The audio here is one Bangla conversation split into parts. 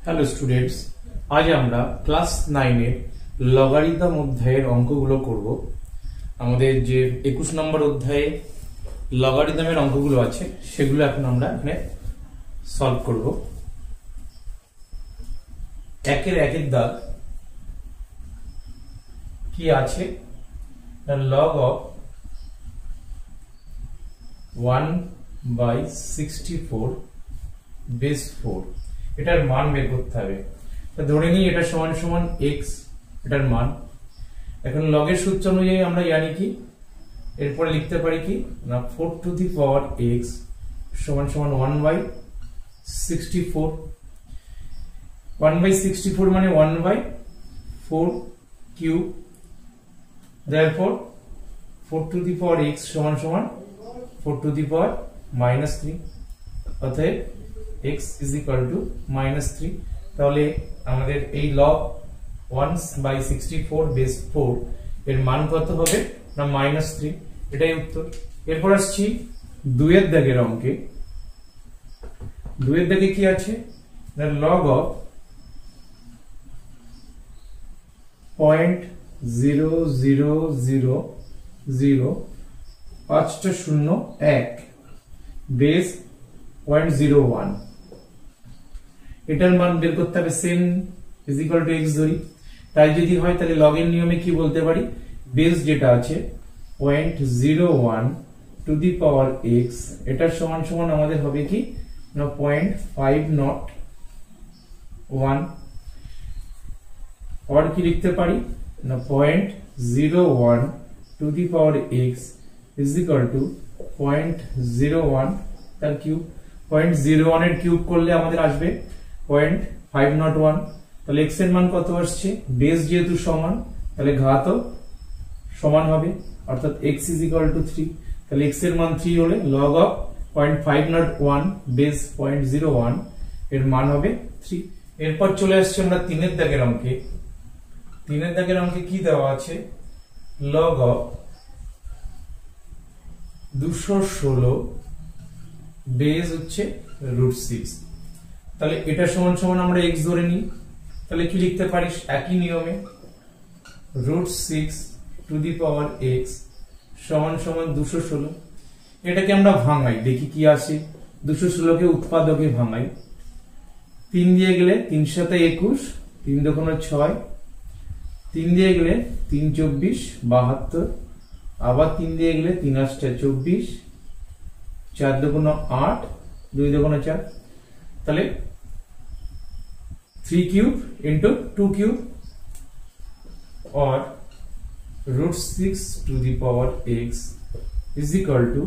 হ্যালো স্টুডেন্টস, আজ আমরা ক্লাস 9 এর লগারিদম অধ্যায়ের অঙ্কগুলো করব। আমাদের যে 21 নম্বর অধ্যায়ে লগারিদমের অঙ্কগুলো আছে সেগুলো এখন আমরা এখানে সলভ করব। একের দাগ কি আছে, log of 1/64 বেস 4 এটার মান বের করতে হবে। ধরে নিই এটা সমান সমান x, এটার মান। এখন লগের সূত্র অনুযায়ী আমরা জানি কি, এরপরে লিখতে পারি কি না 4 টু দি পাওয়ার x সমান সমান 1/64। 1/64 মানে 1/4 cube. therefore 4 two the power x সমান সমান 4 টু দি পাওয়ার -3। অতএব x is equal to -3। তাহলে আমাদের এই log 1/64 বেস 4 এর মান কত হবে না -3। এটাই উত্তর। এরপর আসছি দুইয়ের দাগের অঙ্কে। দুইয়ের দাগে কি আছে না log of 0.000501 বেস 0.01। এটার মান বের করতে হবে, same is equal to x ধরি। তাই যদি হয় তাহলে লগের নিয়মে কি বলতে পারি, বেস যেটা আছে 0.01 টু দি পাওয়ার x এটার সমান সমান আমাদের হবে কি না 0.501। আর কি লিখতে পারি না 0.01 two the power x is equal to 0.01 তার কিউব। 0.01 এর কিউব করলে আমাদের আসবে 0.501। তাহলে x এর মান কত আসছে, বেস যেহেতু সমান তাহলে ঘাতও সমান হবে, অর্থাৎ x is equal to 3। তাহলে x এর মান 3 হলে log of 0.501 বেস 0.01 এর মান হবে 3। এরপর চলে আসছে আমরা তিনের দাগের অঙ্কে। তিনের দাগের অঙ্কে কি দেওয়া আছে, log of 216 বেস হচ্ছে √6। তাহলে এটা সমান সমান আমরা x ধরে নিই। তাহলে কি লিখতে পারিস একই নিয়মে √6 টু দি পাওয়ার x সমান সমান 216। এটাকে আমরা ভাঙাই, দেখি কি আসে। 216 কে উৎপাদকে ভাঙাই। 3 দিয়ে গেলে 3 × 7 = 21, 3 × 2 = 6, 3 দিয়ে গেলে 3 × 24 = 72, আবার 3 দিয়ে গেলে 3 × 8 = 24, 4 × 2 = 8, 2 × 2 = 4। তাহলে 3 cube into 2 cube or √6 to the power x is equal to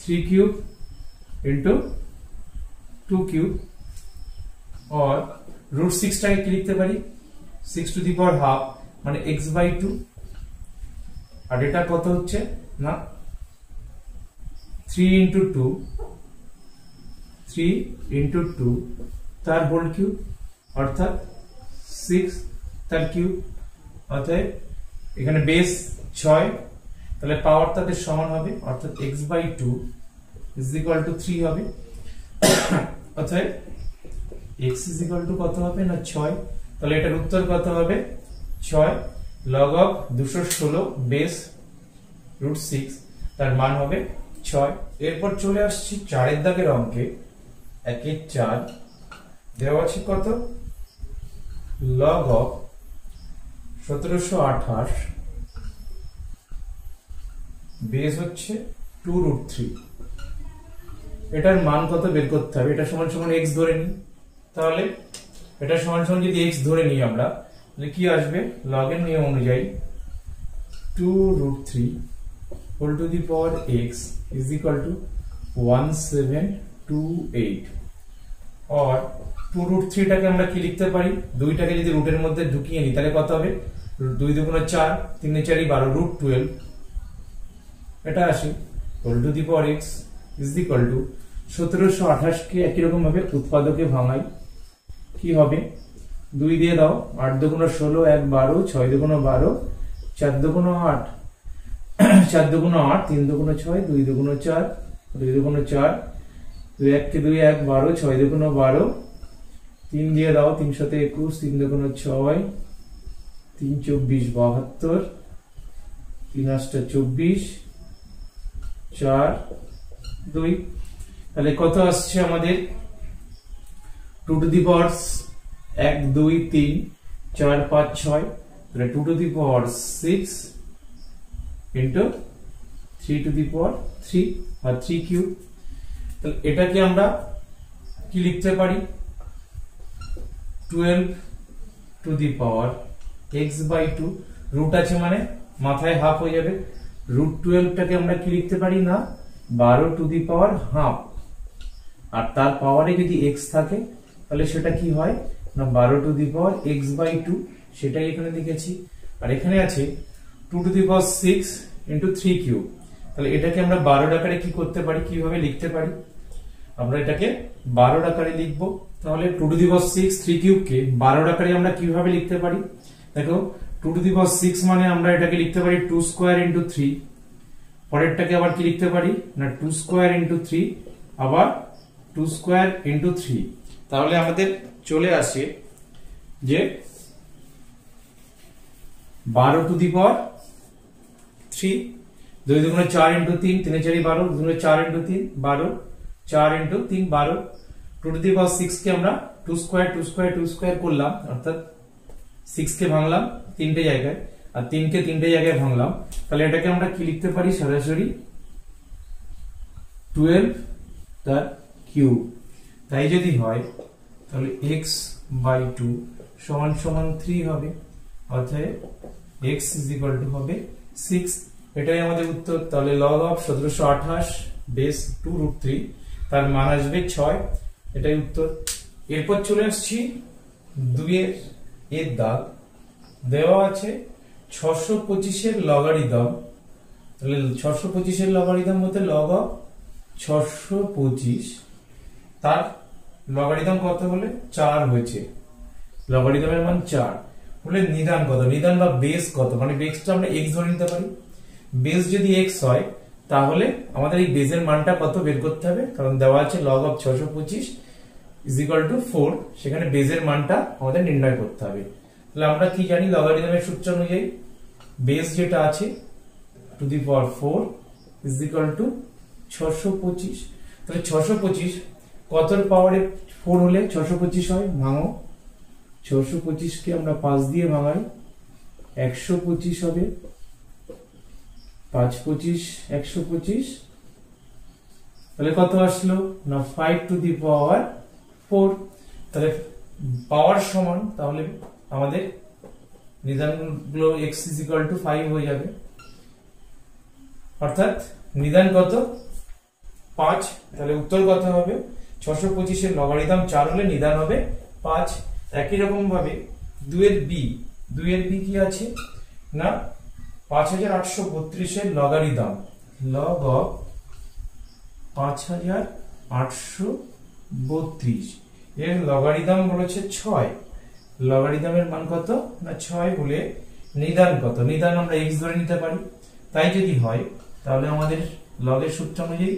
3 cube into 2 cube or √6 টাকে কি লিখতে পারি 6 to the power half মানে x/2। আর এটা কত হচ্ছে না 3 into 2 তার হোল কিউব অর্থাৎ 6 তার কিউব। অতএব এখানে বেস 6, তাহলে পাওয়ার তাদের সমান হবে, অর্থাৎ x/2 is equal to 3 হবে। অতএব x is equal to কত হবে না 6। তাহলে এটার উত্তর কত হবে 6 log of 216 বেস √6 তার মান হবে 6। এরপর চলে আসছি চারের দাগের অঙ্কে। 1/4 দেওয়া আছে কত, log of 1728 বেস হচ্ছে 2√3। এটার মান কত বের করতে হবে, এটা সমান সমান x ধরে নিই। তাহলে এটা সমান সমান যদি x ধরে নিই আমরা, তাহলে কি আসবে log এর নিয়ম অনুযায়ী 2√3 whole to the power x is equal to 1728। और 2√3 টাকে আমরা কি লিখতে পারি, দুইটাকে যদি রুটের মধ্যে ঢুকিয়ে নিই তাহলে কত হবে 2 × 2 = 4, 3 × 4 = 12, √12 এটা আসে whole to the power x is equal to 1728 কে একই রকম ভাবে উৎপাদকে ভাঙাই। কি হবে 2 দিয়ে দাও, 8 × 2 = 16, 1 = 12, 6 × 2 = 12, 4 × 2 = 8, 4 × 2 = 8, 3 × 2 = 6, 2 × 2 = 4, 2 × 2 = 4, 2 × 1 = 2, 1 12, 6 × 2 = 12, 3 দিয়ে দাও, 3 সাথে 21, 3 দুগুণ 6, 3 24 72, 3 8 24, 4 2। তাহলে কত আসছে আমাদের 2 টু দি পাওয়ার 1 2 3 4 5 6, তাহলে 2 to the power 6 into 3 to the power 3 আর 3 কিউব। তাহলে এটাকে আমরা কি লিখতে পারি, 12 to the power x by 2, root আছে মানে মাথায় হাফ হয়ে যাবে, রুট 12 টাকে আমরা কি লিখতে পারি না 12 টু দি পাওয়ার হাফ, আর তার পাওয়ারে যদি x থাকে তাহলে সেটা কি হয় না 12 to the power x by 2, সেটাই এখানে লিখেছি। আর এখানে আছে 2 to the power 6 into 3 cube. তাহলে এটাকে আমরা 12 আকারে কি করতে পারি, কিভাবে লিখতে পারি, আমরা এটাকে 12 আকারে লিখবো। তাহলে 2 টু দি পাওয়ার 6 3 কিউব কে 12 আকারে আমরা কিভাবে লিখতে পারি, দেখো 2 টু দি পাওয়ার 6 মানে আমরা এটাকে লিখতে পারি 2 স্কয়ার ইনটু 3, পরেরটাকে আবার কি লিখতে পারি না 2 স্কয়ার ইনটু 3, আবার 2 স্কয়ার ইনটু 3। তাহলে আমাদের চলে আসে যে 12 টু দি পাওয়ার 3, 2 দুগুণে 4 ইনটু 3, 3 4 12, 2 দুগুণে 4 into 3 12, 4 into 3 12। 2 to the power 6 কে আমরা 2 স্কয়ার 2 স্কয়ার 2 স্কয়ার করলাম, অর্থাৎ 6 কে ভাঙলাম 3টে জায়গায় আর 3 কে 3টে জায়গায় ভাঙলাম, তাহলে এটাকে আমরা কি লিখতে পারি সরাসরি 12 তার কিউব। তাই যদি হয় তাহলে x বাই 2 সমান সমান 3 হবে, অর্থাৎ x ইজ ইকুয়াল টু হবে 6। এটাই আমাদের উত্তর। তাহলে লগ অফ 1728 বেস 2 রুট 3, তার মান আসবে 6, এটাই উত্তর। এরপর চলে আসছি 2 এর দাগ, দেওয়া আছে 625 এর লগারিদম। তাহলে 625 এর লগারিদম বলতে লগ অফ 625, তার লগারিদম কত হলে 4 হয়েছে, লগারিদমের মান 4 হলে নিদান কত, নিদান বা বেস কত, মানে বেসটা আমরা x ধরে নিতে পারি। বেস যদি x হয় তাহলে আমাদের এই বেসের মানটা কত বের করতে হবে, কারণ দেওয়া আছে log of 625 is equal to 4, সেখানে বেসের মানটা আমাদের নির্ণয় করতে হবে। তাহলে আমরা কি জানি লগারিদমের সূত্র অনুযায়ী বেস যেটা আছে two the power 4 is equal to 625। তাহলে 625 কতর পাওয়ারে 4 হলে 625 হয়, ভাঙো 625 কে আমরা 5 দিয়ে ভাঙাই 125 হবে, 5 25 125, তাহলে কত আসলো না 5 টু দি পাওয়ার 4। তাহলে পাওয়ার সমান, তাহলে আমাদের নিদানগুলো x ইজ ইকুয়াল টু 5 হয়ে যাবে, অর্থাৎ নিদান কত 5। তাহলে উত্তর কত হবে 625 এর লগারিদম 4 হলে নিদান হবে 5। একই রকম ভাবে 2 এর b কি আছে না 5832 এর লগারিদম, লগ অফ 5832 এর লগারিদম বলেছে 6, লগারিদমের মান কত না 6 হলে নিদান কত, নিদান আমরা x ধরে নিতে পারি। তাই যদি হয় তাহলে আমাদের লগের সূত্র অনুযায়ী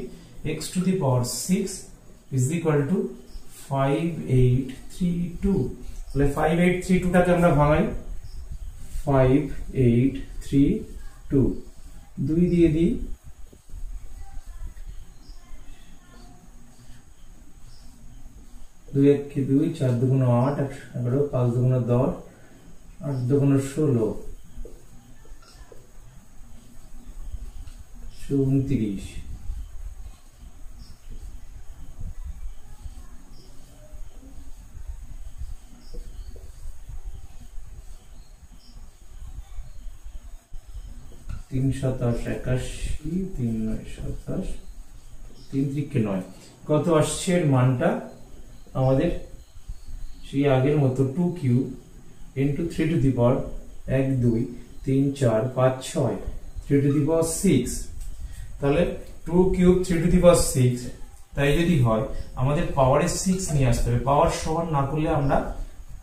x two the power 6 is equal to 5832। তাহলে 5832 টাকে আমরা ভাঙাই 5832, 2 দিয়ে দিই, 2 1 কে 2, 4 দুগুণ 8, 11, 5 দুগুণ 10, 8 দুগুণ 16, 29। তিন 27 81, 3 9 27, 3 3 9, কত আসছে এর মানটা আমাদের সেই আগের মতো 2 cube into 3 to the power 1 2 3 4 5 6, 3 to the power 6। তাহলে 2 কিউব 3 টু দি পাওয়ার 6, তাই যদি হয় আমাদের পাওয়ারে 6 নিয়ে আসতে হবে। পাওয়ার সমান না করলে আমরা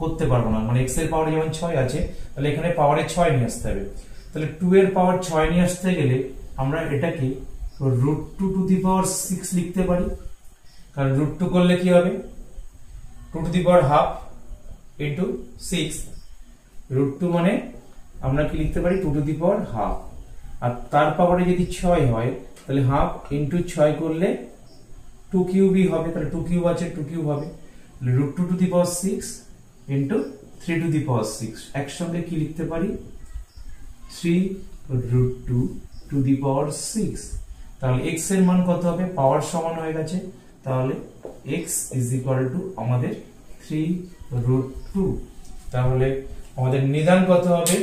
করতে পারবো না, মানে x এর পাওয়ারে যেমন 6 আছে তাহলে এখানে পাওয়ারে 6 নিয়ে আসতে হবে। তাহলে 2 এর পাওয়ার 6 নিয়ে আসতে গেলে আমরা এটাকে √2 টু দি পাওয়ার 6 লিখতে পারি, কারণ √2 করলে কি হবে 2 to the power half into 6 √2 মানে আমরা কি লিখতে পারি 2 টু দি পাওয়ার হাফ, আর তার পাওয়ারে যদি 6 হয় তাহলে হাফ ইন্টু 6 করলে 2 কিউবই হবে, তাহলে 2 কিউব আছে 2 কিউব হবে, √2 to the power 6 into 3 to the power 6 একসঙ্গে কি লিখতে পারি 3√2 টু দি পাওয়ার 6। তাহলে x এর মান কত হবে, পাওয়ার সমান হয়ে গেছে, তাহলে x ইজ ইকুয়াল টু আমাদের 3√2। তাহলে আমাদের নিদান কত হবে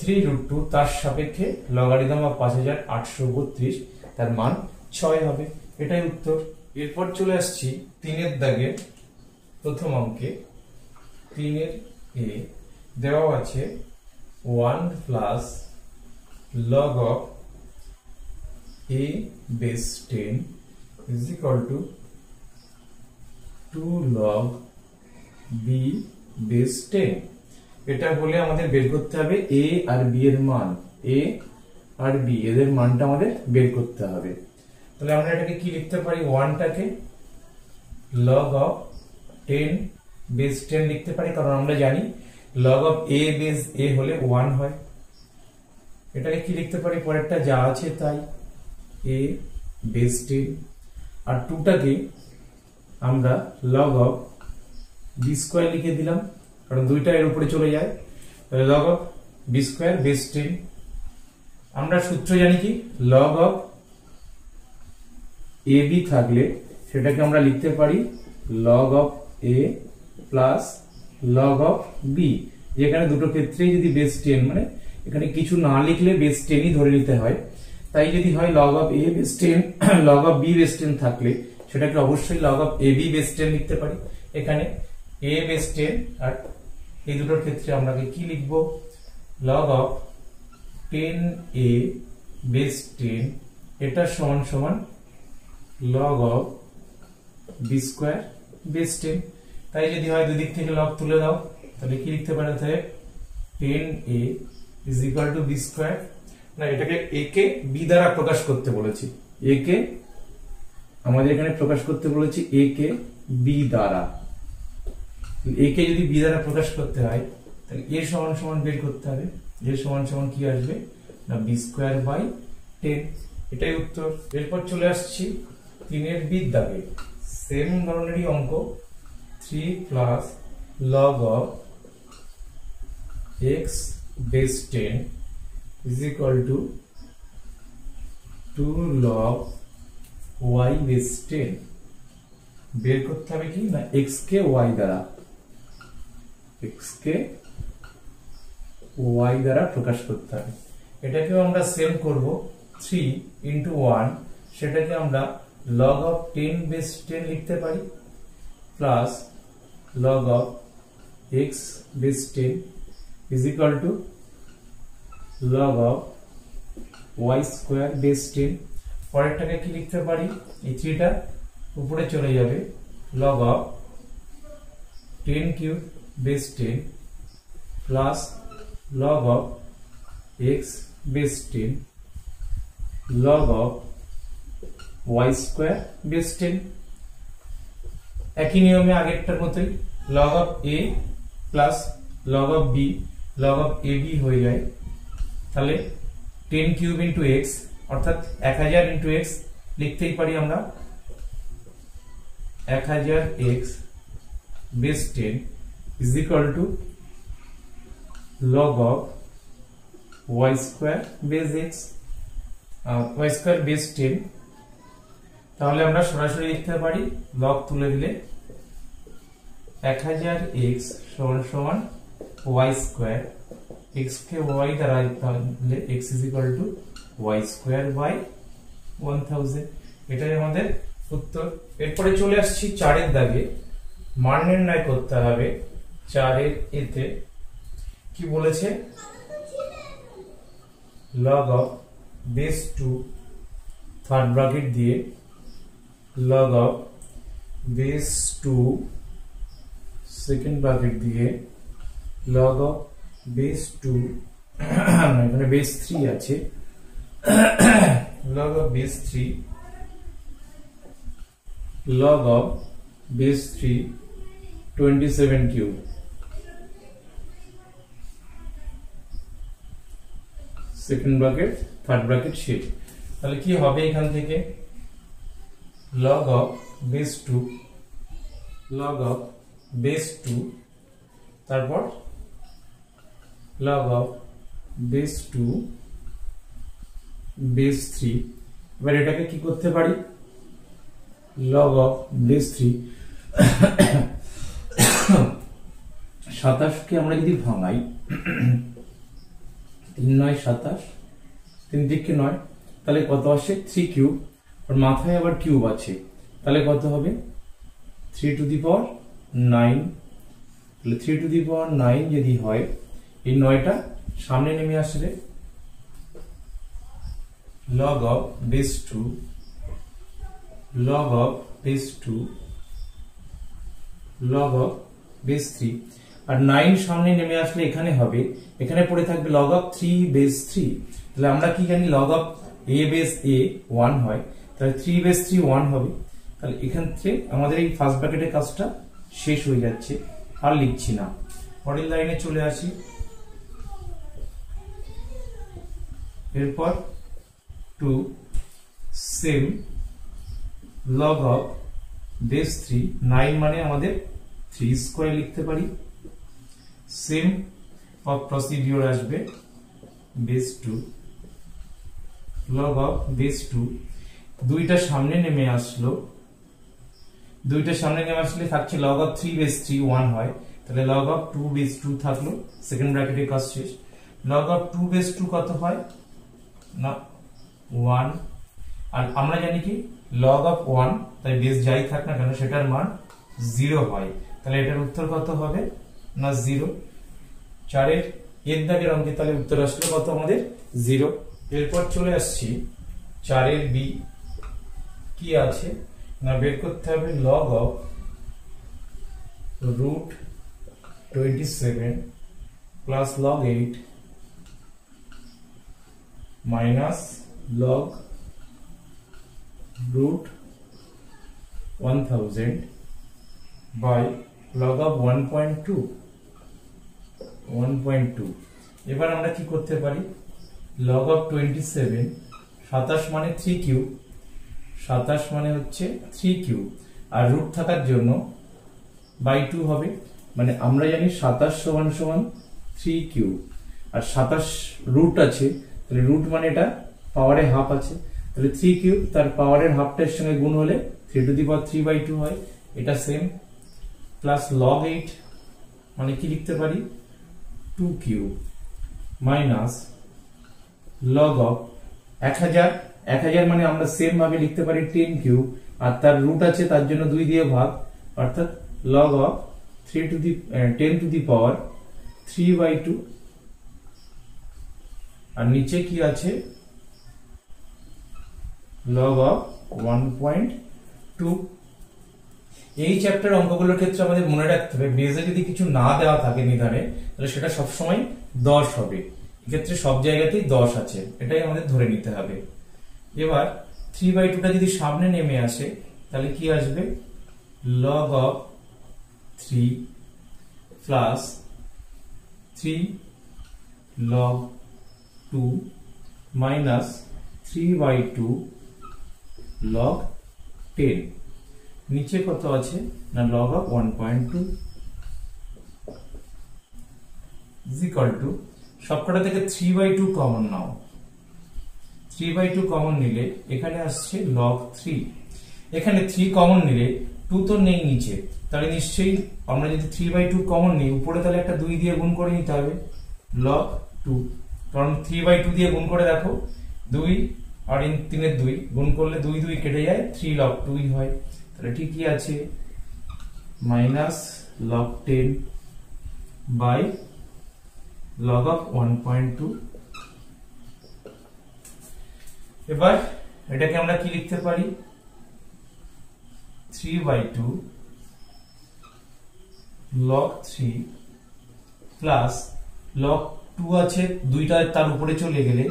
3√2, তার সাপেক্ষে লগারিদম অফ 5832, তার মান 6 হবে। এটাই উত্তর। এরপর চলে আসছি 3 এর দাগের প্রথম অঙ্কে। 3 এর এ দেওয়া আছে 1 plus log of a base 10 is equal to 2 log b base 10। এটা বলে আমাদের বের করতে হবে a আর b এর মান, a আর b এদের মানটা আমাদের বের করতে হবে। তাহলে আমরা এটাকে কি লিখতে পারি, 1 টাকে log of 10 base 10 লিখতে পারি, কারণ আমরা জানি log of a base a হলে 1 হয়। এটাকে কি লিখতে পারি, পরেরটা যা আছে তাই a base 10, আর 2 টাকে আমরা log of b স্কয়ার লিখে দিলাম, কারণ দুইটা এর উপরে চলে যায়, তাহলে log of b square base 10। আমরা সূত্র জানি কি, log of ab থাকলে সেটাকে আমরা লিখতে পারি log of a plus log of b, যেখানে দুটো ক্ষেত্রেই যদি বেস 10 মানে এখানে কিছু না লিখলে বেস 10ই ধরে নিতে হয়, তাই যদি হয় log of a base 10 log of b base 10 থাকলে সেটাকে অবশ্যই log of ab বেস 10 লিখতে পারি। এখানে a বেস 10 আর এই দুটোর ক্ষেত্রে আমরা কি লিখব, log of 10a বেস 10 এটা সমান সমান log of b square base 10। তাই যদি হয় দুই দিক থেকে log তুলে দাও, তাহলে কি লিখতে পারে, তাহলে 10a is equal to b square. না, এটাকে a কে b দ্বারা প্রকাশ করতে বলেছি, a কে আমাদের এখানে প্রকাশ করতে বলেছি a কে b দ্বারা। a কে যদি b দ্বারা প্রকাশ করতে হয় তাহলে a সমান সমান বের করতে হবে, a সমান সমান কি আসবে না b স্কয়ার বাই 10। এটাই উত্তর। এরপর চলে আসছি 3 এর b দাগে, সেম ধরনেরই অঙ্ক, 3 plus log of x base 10 is equal to 2 log y base 10। বের করতে হবে কি না x কে y দ্বারা, x কে y দ্বারা প্রকাশ করতে হবে। এটাকেও আমরা সেম করব, 3 into 1 সেটাকে আমরা log of 10 base 10 লিখতে পারি, plus log of x base 10 is equal to log of y square base 10। পরেরটাকে কি লিখতে পারি, এই 3 টা উপরে চলে যাবে, log of 10 cube base 10 plus log of x base 10 log of y square base 10। একই নিয়মে আগেরটার মতোই log of a plus log of b log of ab হয়ে যায়, তাহলে 10 কিউব ইনটু x অর্থাৎ 1000 ইনটু x লিখতেই পারি আমরা, 1000x base 10 is equal to log of y square base x y square base 10। তাহলে আমরা সরাসরি লিখতে পারি log তুলে দিলে 1000x সমান সমান y স্কয়ার, x কে y দ্বারা তাহলে x is equal to y square by 1000। এটাই আমাদের উত্তর। এরপরে চলে আসছি 4 এর দাগে, মান নির্ণয় করতে হবে। 4 এর এতে কি বলেছে, log of base 2 third bracket দিয়ে log of base 2 second bracket দিয়ে log of base 2 এখানে base 3 আছে, log of base 3 log of base 3 27 cube, second bracket third bracket শেষ। তাহলে কি হবে এখান থেকে log of base 2 log of base 2 তারপর log of base 2 base 3। এবার এটাকে কি করতে পারি log of base 3 27 কে আমরা যদি ভাঙাই 3 9 27 3 দিকে 9 তাহলে কত আসে 3 কিউব, আর মাথায় আবার কিউব আছে তাহলে কত হবে 3 টু দি পাওয়ার 9। তাহলে 3 টু দি পাওয়ার 9 যদি হয় এই 9টা সামনে নেমে আসলে log of base 2 log of base 2 log of base 3, আর 9 সামনে নেমে আসলে এখানে হবে, এখানে পড়ে থাকবে log of 3 base 3। তাহলে আমরা কি জানি log of a base a 1 হয়, তাহলে 3 base 3 1 হবে। তাহলে এখান থেকে আমাদের এই ফার্স্ট ব্র্যাকেটের কাজটা শেষ হয়ে যাচ্ছে, আর লিখছি না। পরের লাইনে চলে আসি। এরপর 2 সেম log of base 3 9 মানে আমাদের 3 স্কয়ার লিখতে পারি। সেম প্রসিডিউর আসবে base 2 log of base 2 দুইটা সামনে নেমে আসলো, দুইটা সামনে নেমে আসলে থাকছে log of 3 base 3 1 হয়, তাহলে log of 2 base 2 থাকলো, সেকেন্ড ব্র্যাকেটের কাজ শেষ। log of 2 base 2 কত হয় না 1, আর আমরা জানি কি log of 1 তাই বেস যাই থাক না কেন সেটার মান 0 হয়, তাহলে এটার উত্তর কত হবে না 0। 4 এর দাগের অঙ্কে তাহলে উত্তর আসলো কত আমাদের 0। এরপর চলে আসছি 4 এর বি, কি আছে না বের করতে হবে log of root 27 plus log 8 minus log root 1000 by log of 1.2 1.2। এবার আমরা কি করতে পারি log of 27 27 মানে 3 কিউব, 27 মানে হচ্ছে 3 কিউব, আর রুট থাকার জন্য বাই 2 হবে, মানে আমরা জানি 27 সমান সমান 3 কিউব, আর 27 রুট আছে, তাহলে রুট মানে এটা পাওয়ারে হাফ আছে, তাহলে 3 কিউব তার পাওয়ারের হাফটার সঙ্গে গুণ হলে 3 টু দি পাওয়ার 3/2 হয়, এটা সেম। প্লাস log 8 মানে কি লিখতে পারি 2 কিউব মাইনাস log of 1000 মানে আমরা সেম ভাবে লিখতে পারি 10 কিউব, আর তার রুট আছে তার জন্য 2 দিয়ে ভাগ, অর্থাৎ log of 10 টু দি পাওয়ার 3/2, আর নিচে কি আছে log of 1.2। এই চ্যাপ্টার অঙ্কগুলোর ক্ষেত্রে আমাদের মনে রাখতে হবে বেজে যদি কিছু না দেওয়া থাকে নিধানে তাহলে সেটা সবসময় 10 হবে, এক্ষেত্রে সব জায়গাতেই 10 আছে, এটাই আমাদের ধরে নিতে হবে। এবার 3/2টা যদি সামনে নেমে আসে তাহলে কি আসবে log of 3 plus 3 log 2 minus 3/2 log 10, নিচে কত আছে না log of 1.2 is equal to সবকটা থেকে 3/2 কমন নাও, 3/2 কমন নিলে এখানে আসছে log 3, এখানে 3 কমন নিলে 2 তো নেই নিচে, তাহলে নিশ্চয়ই আমরা যদি 3/2 কমন নিই উপরে তাহলে একটা 2 দিয়ে গুণ করে নিতে হবে log 2, কারণ 3/2 দিয়ে গুণ করে দেখো 2 আর 3 এর 2 গুণ করলে 2 2 কেটে যায় 3 log 2 হয়, তাহলে ঠিকই আছে minus log 10 by log of 1.2। এবার এটাকে আমরা কি লিখতে পারি 3/2 log 3 প্লাস log 2 আছে দুইটা তার উপরে চলে গেলে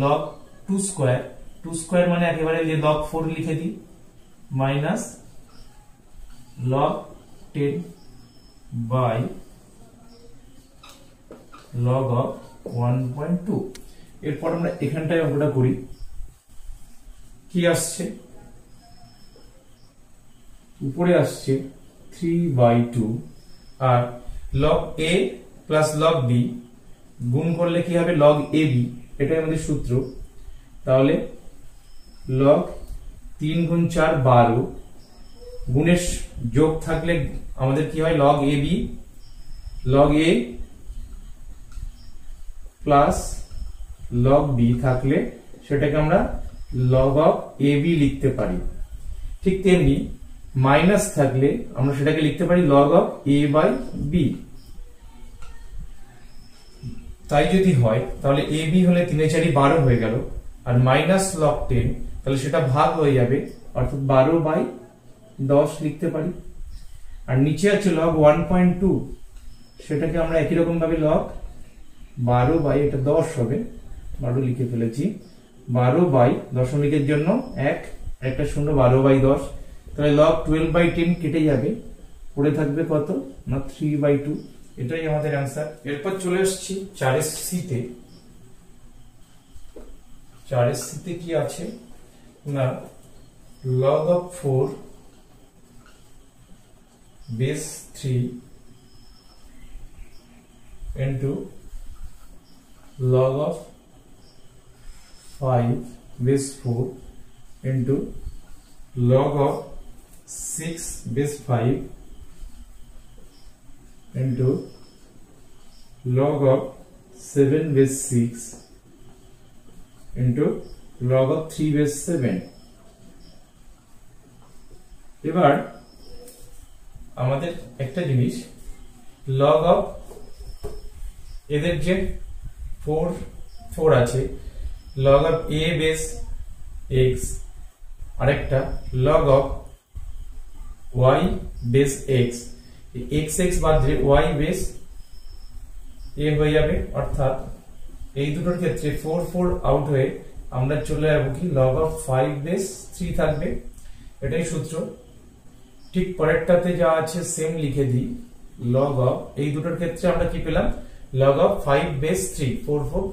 log 2 স্কয়ার মানে একেবারে log 4 লিখে দিই minus log 10 by log of 1.2। এরপর আমরা এখানটায় অঙ্কটা করি, কি আসছে উপরে আসছে 3/2 আর log a plus log b গুণ করলে কি হবে log ab, এটাই আমাদের সূত্র। তাহলে log 3 গুণ 4 12, গুণের যোগ থাকলে আমাদের কি হয় log ab, log a plus log b থাকলে সেটাকে আমরা log of ab লিখতে পারি। ঠিক তেমনি মাইনাস থাকলে আমরা সেটাকে লিখতে পারি log of a by b। তাই যদি হয় তাহলে ab হলে 3 এ 4 12 হয়ে গেল, আর মাইনাস log 10 তাহলে সেটা ভাগ হয়ে যাবে, অর্থাৎ 12/10 লিখতে পারি। আর নিচে আছে log 1.2, সেটাকে আমরা একই রকম ভাবে log 12/10 হবে, 12 লিখে ফেলেছি, 12 দশমিকের জন্য 1 একটা শূন্য, 12/10। তাহলে log 12/10 কেটে যাবে, পড়ে থাকবে কত না 3/2। এটাই আমাদের आंसर। এরপর চলে আসছি 4 সিতে। 4 সিতে কি আছে না log of 4 base 3 into log of 5 base 4 into log of 6 base 5 into log of 7 base 6 into log of 3 base 7। এবার আমাদের একটা জিনিস log of এদের যে 4 আছে log of a base x, আরেকটা log of y base x, x বাদ দিয়ে y base a হয়ে যাবে, অর্থাৎ এই দুটোর ক্ষেত্রে 4 আউট হয়ে আমরা চলে যাব কি log of 5 base 3 থাকবে, এটাই সূত্র। ঠিক পরেরটাতে যা আছে সেম লিখে দিই, log of এই দুটোর ক্ষেত্রে আমরা কি পেলাম log of 5 base 3, 4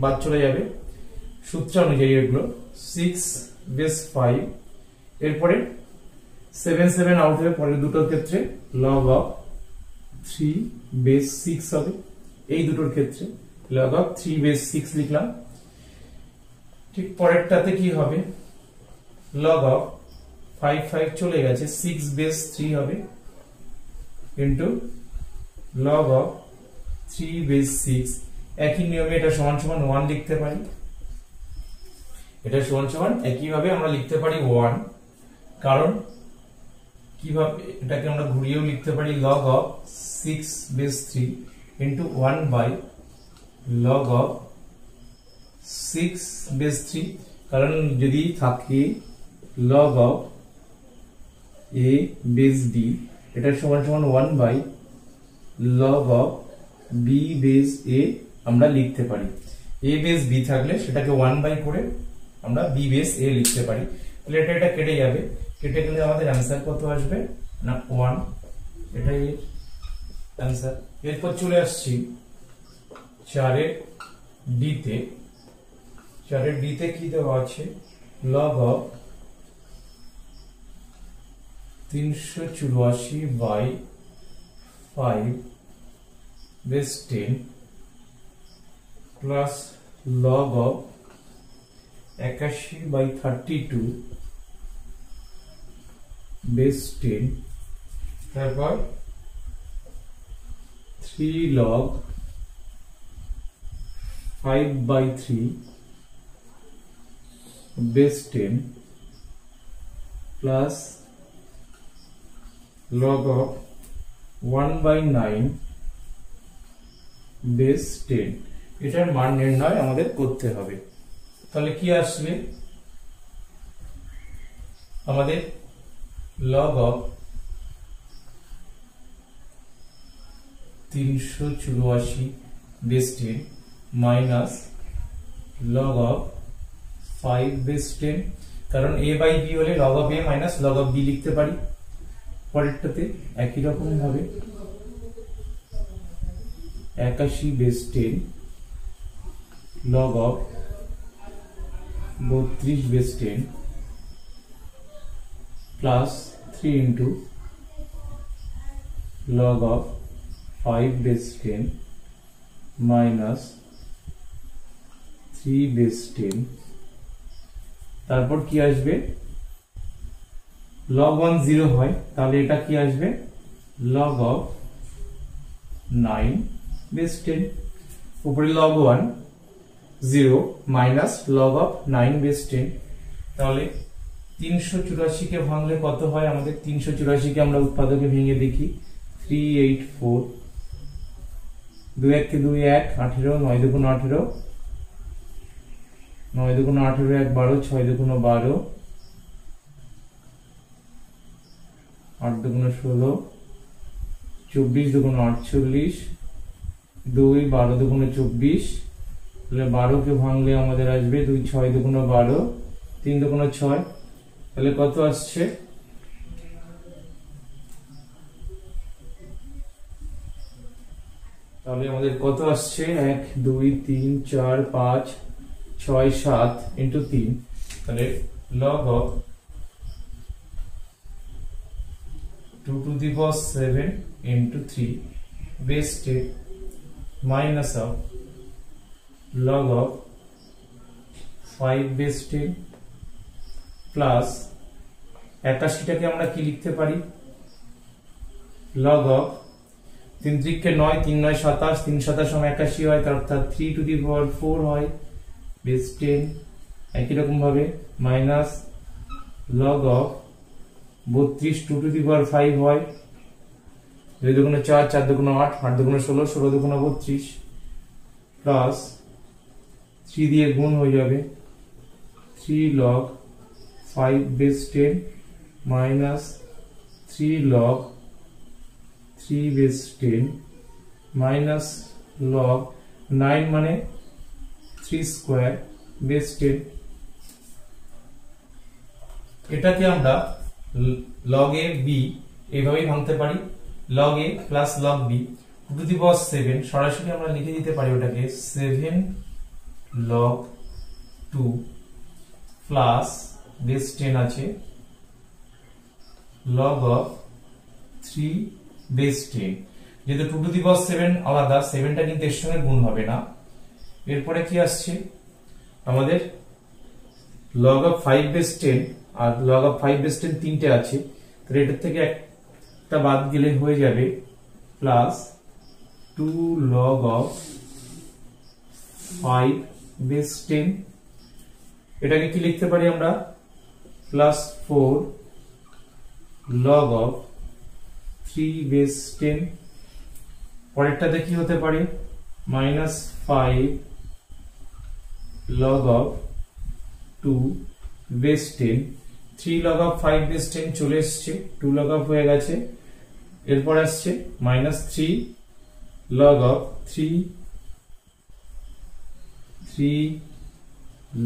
বাদ চলে যাবে, সূত্র অনুযায়ী এগুলো 6 base 5। এরপরে 7 আউট হয়ে পরের দুটোর ক্ষেত্রে log of 3 base 6 হবে, এই দুটোর ক্ষেত্রে log of 3 base 6 লিখলাম। ঠিক পরেরটাতে কি হবে log of 5 চলে গেছে 6 base 3 হবে ইনটু log of 3 base 6। একই নিয়মে এটা সমান সমান 1 লিখতে পারি, এটা সমান সমান একইভাবে আমরা লিখতে পারি 1, কারণ কিভাবে এটাকে আমরা ঘুরিয়েও লিখতে পারি log of 6 base 3 into 1 by log of 6 base 3, কারণ যদি থাকে log of a base b, এটা সমান সমান 1 by log of b base a আমরা লিখতে পারি। a base b থাকলে সেটাকে 1 by করে আমরা b base a লিখতে পারি। তাহলে এটা কেটে যাবে, কেটে গেলে আমাদের आंसर কত আসবে না 1, এটাই आंसर। এরপর চলে আসছি 4 এর ডি তে। 4 এর ডি তে কি দেওয়া আছে log of 384 by 5 base 10 plus log of 81 by 32 base 10, তারপর 3 log 5 by 3 base 10 plus log of 1 by 9 base 10। এটার মান নির্ণয় আমাদের করতে হবে। তাহলে কি আসবে আমাদের log of 384 base 10 minus log of 5 base 10, কারণ a by b হলে log of a minus log of b লিখতে পারি। পরেরটাতে একই রকম ভাবে 81 base 10 log of 32 base 10 plus 3 into log of 5 base 10 minus 3 base 10 তারপর কি আসবে log 1 0 হয় তাহলে এটা কি আসবে log of 9 base 10 উপরে log 1 0 minus log of 9 base 10 তাহলে 384 কে ভাঙলে কত হয় আমাদের 384 কে আমরা উৎপাদকে ভেঙে দেখি 384 2 1 কে 2 1 18 9 2 18 9 2 18 1 12 6 2 12 8 2 16 24 2 48 2 12 2 24 তাহলে 12 কে ভাঙলে আমাদের আসবে 2 6 2 12 3 2 6 তাহলে কত আসছে তাহলে আমাদের কত আসছে 1 2 3 4 5 6 7 into 3 তাহলে log of 2 to the power 7 into 3 base 10 minus of log of 5 base 10 plus 81 টাকে আমরা কি লিখতে পারি log of 3 3 কে 9 3 9 27 3 27 সমান 81 হয় তার অর্থাৎ 3 to the power 4 হয় base 10 একই রকম ভাবে minus log of 32 2 to the power 5 হয় 2 2 4 4 2 8 8 2 16 16 2 32 plus 3 দিয়ে গুণ হয়ে যাবে 3 log 5 base 10 minus 3 log 3 base 10 minus log 9 মানে 3 square base 10 এটাকে আমরা log a b এভাবেই ভাঙতে পারি log a plus log b to to the power 7 সরাসরি আমরা লিখে দিতে পারি ওটাকে 7 log 2 plus base 10 আছে log of 3 base 10 যেহেতু 2 to the power 7 আলাদা 7টা কিন্তু এর সঙ্গে গুণ হবে না এরপরে কি আসছে আমাদের log of 5 base 10 R log of 5 base 10 তিনটে আছে তাহলে এটার থেকে একটা বাদ গেলে হয়ে যাবে প্লাস 2 log of 5 base 10 এটাকে কি লিখতে পারি আমরা প্লাস 4 log of 3 base 10 পরেরটাতে কি হতে পারে minus 5 log of 2 base 10 3 log of 5 base 10 চলে এসেছে 2 log of হয়ে গেছে এরপর আসছে minus 3 log of 3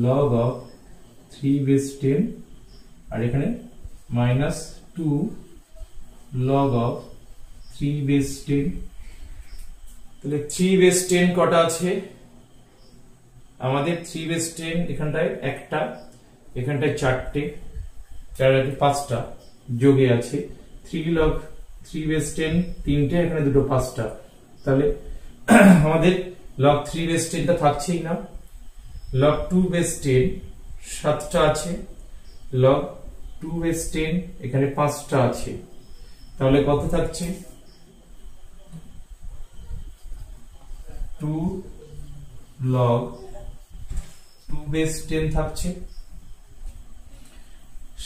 log of 3 base 10 আর এখানে minus 2 log of 3 base 10 তাহলে 3 base 10 কটা আছে আমাদের 3 base 10 এখানটায় একটা এখানটায় চারটে চার আর পাঁচটা যোগে আছে 3 log 3 base 10 তিনটে এখানে দুটো পাঁচটা তাহলে আমাদের log 3 base 10 টা থাকছেই না log 2 base 10 সাতটা আছে log 2 base 10 এখানে পাঁচটা আছে তাহলে কত থাকছে 2 log 2 base 10 থাকছে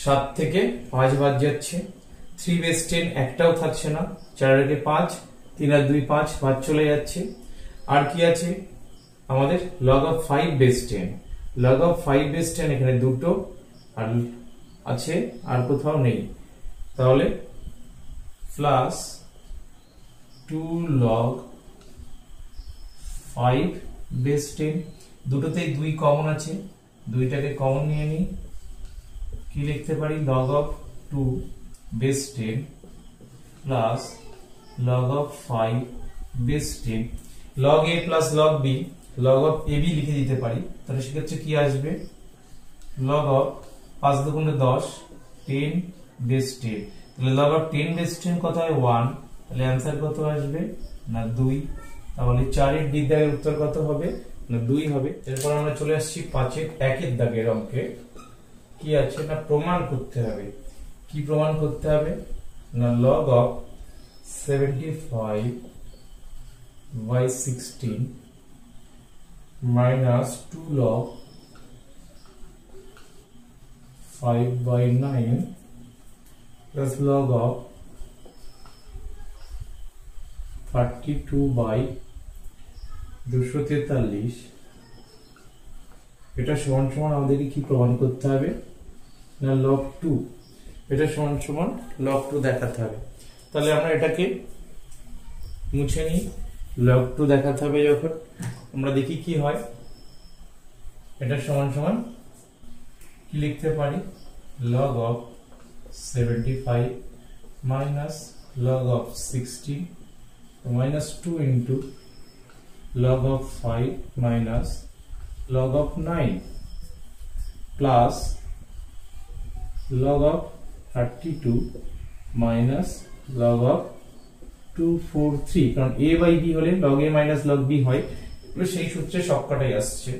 7 থেকে 5 বাদ যাচ্ছে 3 base 10 একটাও থাকছে না 4 এর 5 3 আর 2 5 বাদ চলে যাচ্ছে আর কি আছে আমাদের log of 5 base 10 log of 5 base 10 এখানে দুটো আর আছে আর কোথাও নেই তাহলে প্লাস 2 log 5 base 10 দুটোতেই 2 কমন আছে দুইটাকে কমন নিয়ে নি কি লিখতে পারি log of 2 base 10 plus log of 5 base 10 log a plus log b log of ab লিখে দিতে পারি, তাহলে সেক্ষেত্রে কি আসবে log of 5 দুগুণে 10 10 বেস 10, তাহলে log of 10 বেস 10 কত হয় 1, তাহলে आंसर কত আসবে না 2, তাহলে 4 এর ডি দাগের উত্তর কত হবে না 2 হবে। এরপর আমরা চলে আসছি 5 এর 1 এর দাগের অঙ্কে, কি আছে না প্রমাণ করতে হবে। কি প্রমাণ করতে হবে না log of 75 by 16 minus 2 log 5 by 9 plus log of 32 by 243, এটা সমান সমান আমাদেরকে কি প্রমাণ করতে হবে না log 2, এটা সমান সমান log 2 দেখাতে হবে। তাহলে আমরা এটাকে মুছে নিই, log 2 দেখাতে হবে যখন আমরা দেখি কি হয়। এটা সমান সমান কি লিখতে পারি log of 75 minus log of 16 minus 2 into log of 5 minus log of 9 plus log of 32 minus log of 243, কারণ a by b হলে log a minus log b হয়, এগুলো সেই সূত্রে সবকটাই আসছে।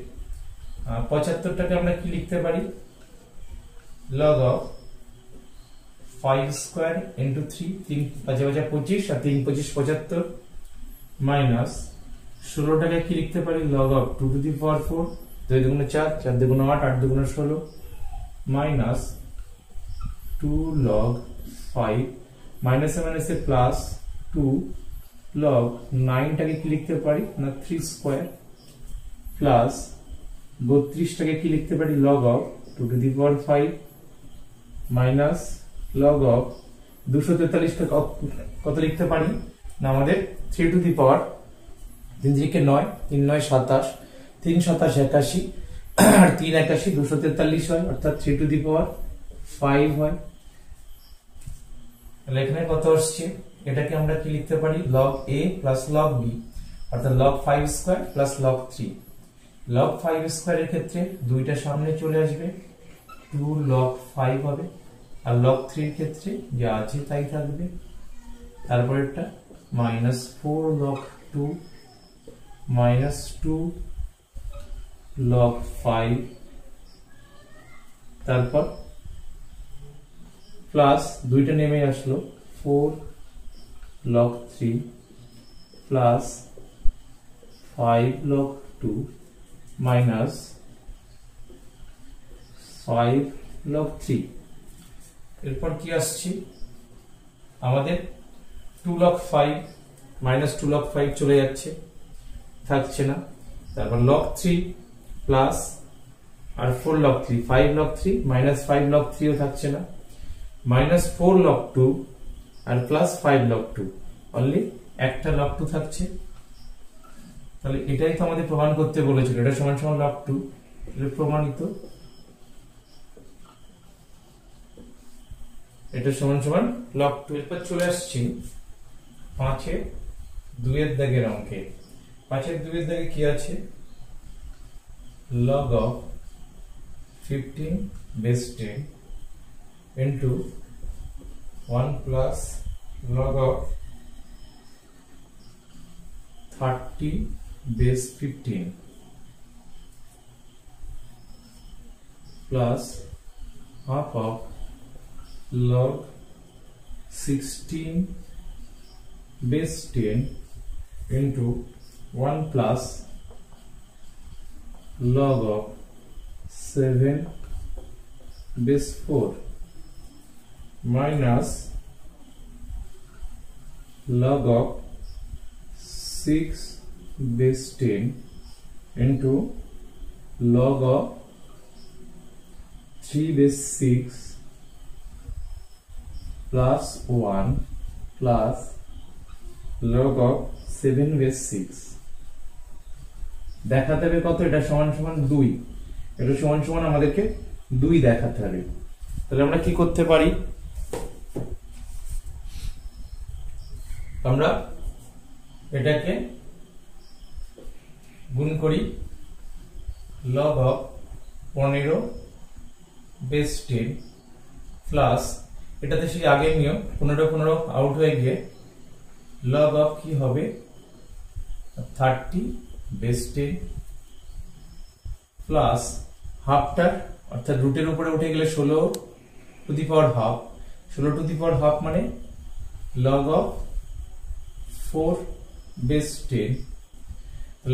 75 টাকে আমরা কি লিখতে পারি log of 5 square into 3 3 5 5 25 R 3 25 75 minus 16 টাকে কি লিখতে পারি log of 2 to the power 4 2 দুগুণে 4 4 দুগুণে 8 8 দুগুণে 16 minus 2 log 5 minus এ minus এ plus 2 log 9 টাকে কি লিখতে পারি না 3 স্কয়ার প্লাস 32 টাকে কি লিখতে পারি log of 2 to the power 5 minus log of 243 টাকে কত লিখতে পারি না আমাদের 3 to the power 3 3 9 3 9 27 3 27 81 আর 3 81 243 হয়, অর্থাৎ 3 to the power 5 হয়। তাহলে এখানে কত আসছে, এটাকে আমরা কি লিখতে পারি log a plus log b, অর্থাৎ log 5 square plus log 3। log 5 square এর ক্ষেত্রে দুইটা সামনে চলে আসবে 2 log 5 হবে, আর log 3 এর ক্ষেত্রে যা আছে তাই থাকবে। তারপর এটা minus 4 log 2 minus 2 log 5, তারপর প্লাস দুইটা নেমে আসলো 4 log 3 plus 5 log 2 minus 5 log 3। এরপর কি আসছে আমাদের 2 log 5 minus 2 log 5 চলে যাচ্ছে, থাকছে না। তারপর log 3 plus আর 4 log 3 5 log 3 minus 5 log 3 ও থাকছে না, minus 4 log 2 আর plus 5 log 2, অনলি একটা log 2 থাকছে। তাহলে এটাই তো আমাদের প্রমাণ করতে বলেছিল, এটা সমান সমান log 2, এটা প্রমাণিত। এটা সমান সমান log 2। এরপর চলে আসছি 5 এর 2 এর দাগের অঙ্কে। 5 এর 2 এর দাগে কি আছে log of 15 base 10 into 1 plus log of 30 base 15 plus half of log 16 base 10 into 1 plus log of 7 base 4 minus log of 6 base 10 into log of 3 base 6 plus 1 plus log of 7 base 6। দেখাতে হবে কত, এটা সমান সমান 2, এটা সমান সমান আমাদেরকে 2 দেখাতে হবে। তাহলে আমরা কি করতে পারি আমরা এটাকে গুণ করি log of 15 বেস 10 প্লাস এটাতে সেই আগের নিয়ম 15 আউট হয়ে গিয়ে log of কি হবে 30 বেস 10 প্লাস হাফটা অর্থাৎ রুটের উপরে উঠে গেলে 16 two the power half 16 two the power half মানে log of 4 base 10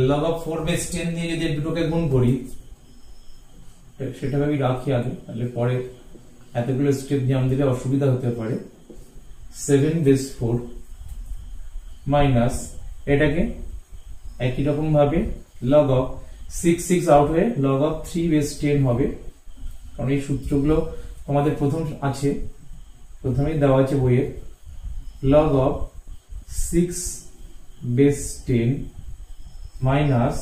log of 4 base 10 দিয়ে যদি দুটোকে গুণ করি সেটাকে আমি রাখি আগে, তাহলে পরে এতগুলো স্টেপ জাম দিলে অসুবিধা হতে পারে। 7 বেস 4 মাইনাস এটাকে একই রকম ভাবে log of 6 আউট হয়ে log of 3 বেস 10 হবে, কারণ এই সূত্রগুলো আমাদের প্রথমেই দেওয়া আছে বইয়ে। log of 6 base 10 minus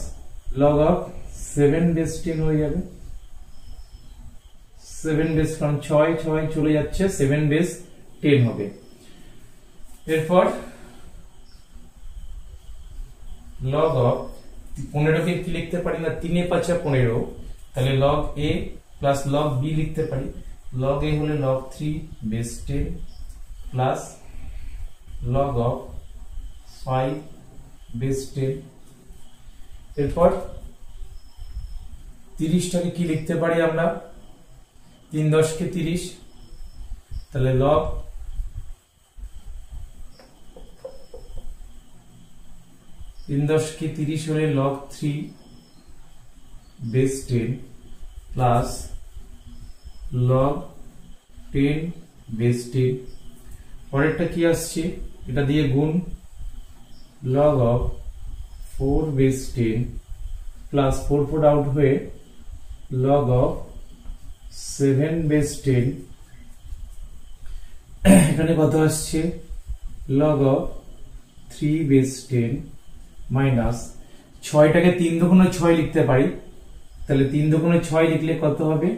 log of 7 base 10 হয়ে যাবে। 7 বেস কারণ 6 চলে যাচ্ছে, 7 বেস 10 হবে। এরপর log of 15 কে কি লিখতে পারি না, 3 এ 5 15, তাহলে log a plus log b লিখতে পারি। log a হলে log 3 base 10 plus log of 5 base 10। এরপর 30 টাকে কি লিখতে পারি আমরা, 3 10 কে 30, তাহলে log 3 10 কে 30 হলে log 3 base 10 plus log 10 base 10। পরেরটা কি আসছে, এটা দিয়ে গুণ log of 4 base 10 plus 4 out হয়ে log of 7 বেস 10। এখানে কত আসছে, log of 3 বেস 10 মাইনাস 6টাকে 3 দুগুণে 6 লিখতে পারি, তাহলে 3 দুগুণে 6 লিখলে কত হবে,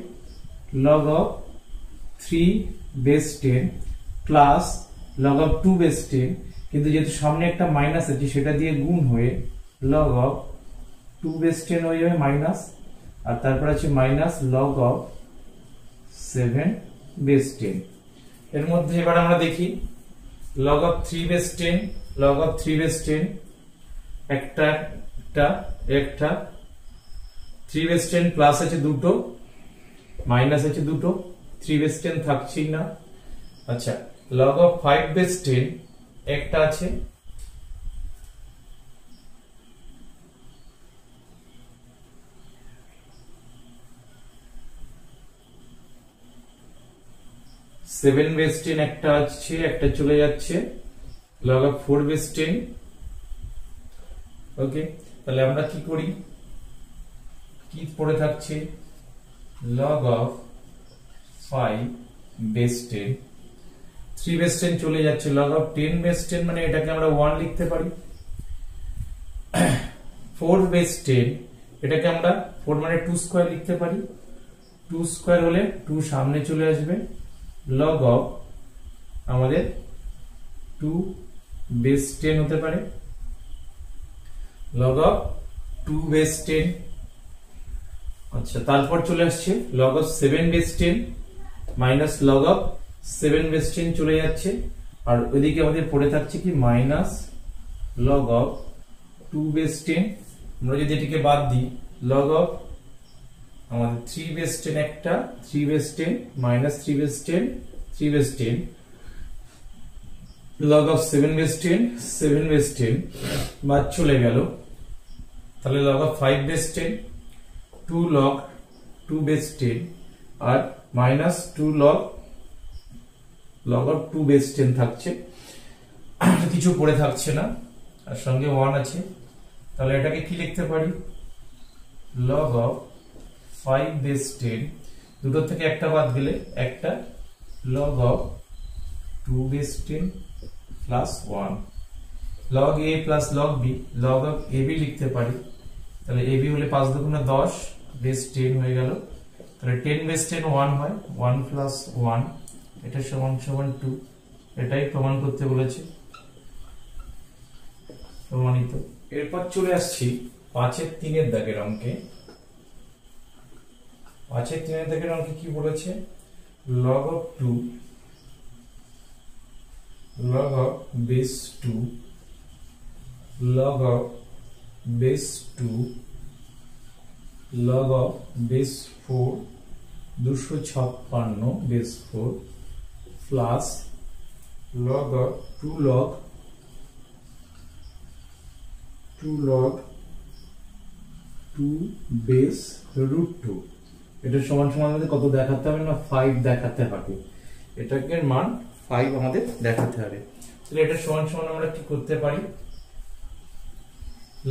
log of 3 base 10 plus log of 2 base 10, কিন্তু যেহেতু সামনে একটা মাইনাস আছে সেটা দিয়ে গুণ হয়ে log of 2 বেস 10 হয়ে যাবে মাইনাস, আর তারপর আছে মাইনাস log of 7 বেস 10। এর মধ্যে এবার আমরা দেখি log of 3 base 10, log of 3 base 10 একটা 3 বেস 10 প্লাস আছে দুটো, মাইনাস আছে দুটো, 3 বেস 10 থাকছেই না। আচ্ছা, log of 5 বেস 10 একটা আছে, সেভেন বেস 10 একটা আছে, একটা চলে যাচ্ছে, log of 4 বেস 10। ওকে, তাহলে আমরা কি করি, কি পড়ে থাকছে, log of 5 বেস 10, 3 বেস 10 চলে যাচ্ছে, log of 10 বেস 10 মানে এটাকে আমরা 1 লিখতে পারি। 4 বেস 10 এটাকে আমরা 4 মানে 2 স্কয়ার লিখতে পারি, 2 স্কয়ার হলে 2 সামনে চলে আসবে, log of আমাদের 2 বেস 10 হতে পারে, log of 2 বেস 10। আচ্ছা, তারপর চলে আসছে log of 7 base 10 minus log of 7 base 10 চলে যাচ্ছে, আর ওইদিকে আমাদের পড়ে থাকছে কি মাইনাস log of 2 বেস 10। আমরা যদি এটিকে বাদ দিই, log of আমাদের 3 বেস 10 একটা, 3 base 10 minus 3 base 10, 3 base 10, log of 7 base 10, 7 base 10 বাদ চলে গেল, তাহলে log of 5 base 10, 2 log 2 base 10 আর মাইনাস 2 log of 2 বেস 10 থাকছে, কিছু পড়ে থাকছে না, আর সঙ্গে 1 আছে, তাহলে এটাকে কি লিখতে পারি, log of 5 বেস 10, দুটো থেকে একটা বাদ গেলে একটা, log of 2 base 10 plus 1, log a plus log b, log of ab লিখতে পারি, তাহলে ab হলে 5 দুগুণে 10 বেস 10 হয়ে গেল, তাহলে 10 বেস 10 1 হয়, 1 প্লাস 1 এটা সমান সমান 2, এটাই প্রমাণ করতে বলেছে। প্রমাণিত। এরপর চলে আসছি 5-এর 3-এর দাগের অঙ্কে। 5-এর 3-এর দাগের অঙ্কে কি বলেছে, log of 2 log of base 2 log of base 2 log of base 4 256 base 4 plus log of 2 log 2 base root 2। এটা সমান সমান আমাদের কত দেখাতে হবে না, 5 দেখাতে হবে। এটাকে মান 5 আমাদের দেখাতে হবে। তাহলে এটা সমান সমান আমরা কি করতে পারি,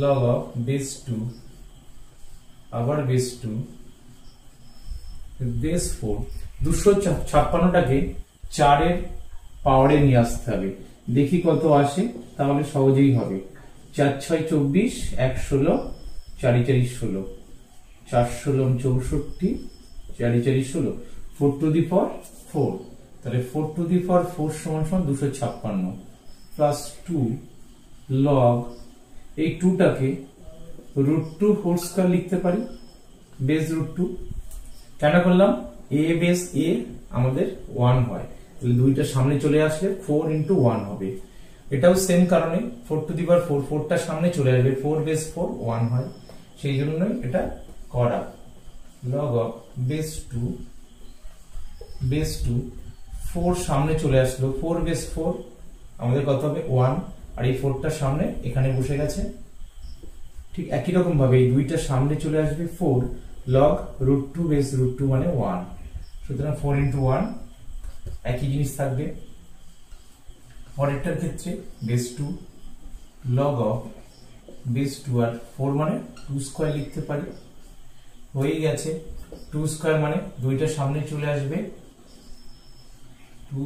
log of base 2 আবার base 2 base 4 256টাকে 4 এর পাওয়ারে নিয়ে আসতে হবে। দেখি কত আসে, তাহলে সহজেই হবে। 4 6 24 1 16 4 4 16 4 16 64 4 4 16 4 to the power 4। তাহলে 4 to the power 4 সমান সমান 256 প্লাস 2 log এই 2 টাকে √2 হোল স্কয়ার লিখতে পারি, বেস √2। কেন করলাম, a বেস a আমাদের 1 হয়, তাহলে দুইটা সামনে চলে আসলে 4 * 1 হবে। এটাও সেম কারণে 4 to the power 4 4টা সামনে চলে আসবে, 4 বেস 4 1 হয়, সেই জন্যই এটা করা। log of base 2 4 সামনে চলে আসলো, 4 বেস 4 আমাদের কত হবে 1, আর এই 4টা সামনে এখানে বসে গেছে। ঠিক একই রকম ভাবে এই দুইটা সামনে চলে আসবে 4 log √2 বেস √2 মানে 1, সুতরাং 4 * 1 একই জিনিস থাকবে। পরেরটার ক্ষেত্রে বেস 2 log of বেস 2 আর 4 মানে 2 স্কয়ার লিখতে পারি, হয়ে গেছে। 2 স্কয়ার মানে দুইটা সামনে চলে আসবে, 2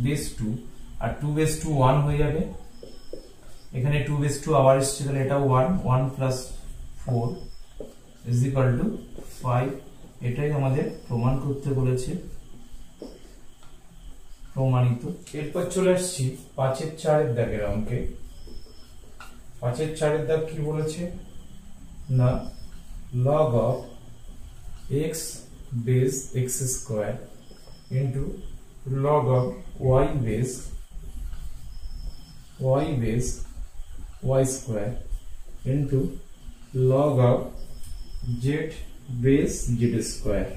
বেস 2 আর 2 বেস 2 1 হয়ে যাবে। এখানে 2 বেস 2 আবার এসেছে, তাহলে এটাও 1 1 প্লাস 4 = 5। এটাই আমাদের প্রমাণ করতে বলেছে, প্রমাণিত। এরপর চলে আসছি 5-এর 4-এর দাগের অঙ্কে। 5-এর 4-এর দাগ কি বলেছে না, log of x base x square into log of y base y square into log of z base z square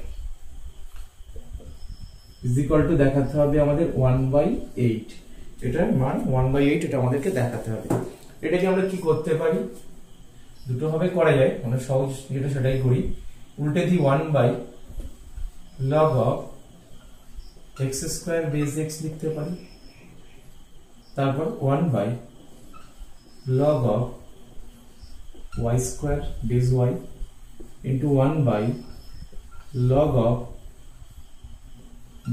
= দেখাতে হবে আমাদের 1/8। এটার মান 1/8, এটা আমাদেরকে দেখাতে হবে। এটাকে আমরা কি করতে পারি, দুটো ভাবে করা যায়, মানে সহজ যেটা সেটাই করি। উল্টে দিই 1/log of x square base x লিখতে পারি, তারপর 1/log of y square base y into 1/log of